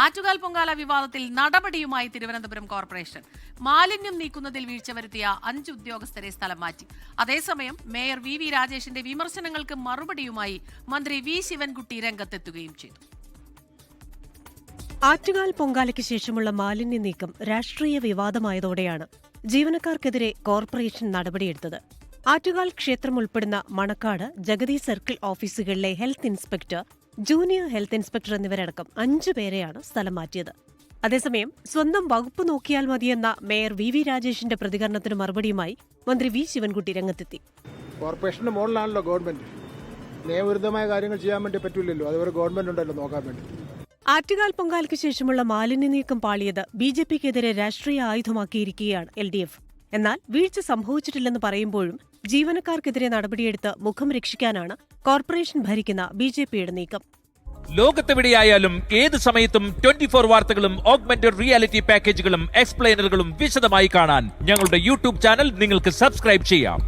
ആറ്റുകാൽ പൊങ്കാല വിവാദത്തിൽ നടപടിയുമായി തിരുവനന്തപുരം കോർപ്പറേഷൻ. മാലിന്യം നീക്കുന്നതിൽ വീഴ്ച വരുത്തിയ 5 ഉദ്യോഗസ്ഥരെ സ്ഥലം മാറ്റി. അതേസമയം മേയർ വി രാജേഷിന്റെ വിമർശനങ്ങൾക്ക് മറുപടിയുമായി മന്ത്രി വി ശിവൻകുട്ടി രംഗത്തെത്തുകയും ചെയ്തു. ആറ്റുകാൽ പൊങ്കാലയ്ക്ക് ശേഷമുള്ള മാലിന്യ നീക്കം രാഷ്ട്രീയ വിവാദമായതോടെയാണ് ജീവനക്കാർക്കെതിരെ കോർപ്പറേഷൻ നടപടിയെടുത്തത്. ആറ്റുകാൽ ക്ഷേത്രം ഉൾപ്പെടുന്ന മണക്കാട്, ജഗതി സർക്കിൾ ഓഫീസുകളിലെ health inspector, junior health inspector എന്നിവരടക്കം 5 പേരെയാണ് സ്ഥലം മാറ്റിയത്. അതേസമയം സ്വന്തം വകുപ്പ് നോക്കിയാൽ മതിയെന്ന മേയർ വി രാജേഷിന്റെ പ്രതികരണത്തിന് മറുപടിയുമായി മന്ത്രി വി ശിവൻകുട്ടി രംഗത്തെത്തി. കോർപ്പറേഷന്റെ മുകളിലാണല്ലോ ഗവൺമെന്റ്. നിയമവിരുദ്ധമായ കാര്യങ്ങൾ ചെയ്യാൻ വേണ്ടി പറ്റില്ലല്ലോ, അതുവരെ ഗവൺമെന്റ് ഉണ്ടല്ലോ നോക്കാൻ വേണ്ടി. ആറ്റുകാൽ പൊങ്കാലയ്ക്ക് ശേഷമുള്ള മാലിന്യ നീക്കം പാളിയത് BJPക്കെതിരെ രാഷ്ട്രീയ ആയുധമാക്കിയിരിക്കുകയാണ് LDF. എന്നാൽ വീഴ്ച സംഭവിച്ചിട്ടില്ലെന്ന് പറയുമ്പോഴും ജീവനക്കാർക്കെതിരെ നടപടിയെടുത്ത് മുഖം രക്ഷിക്കാനാണ് കോർപ്പറേഷൻ ഭരിക്കുന്ന BJPയുടെ നീക്കം. ലോകത്തെവിടെയായാലും ഏത് സമയത്തും 24 വാർത്തകളും ഓഗ്മെന്റഡ് റിയാലിറ്റി പാക്കേജുകളും എക്സ്പ്ലെയിനറുകളും വിശദമായി കാണാൻ ഞങ്ങളുടെ YouTube ചാനൽ നിങ്ങൾക്ക് സബ്സ്ക്രൈബ് ചെയ്യാം.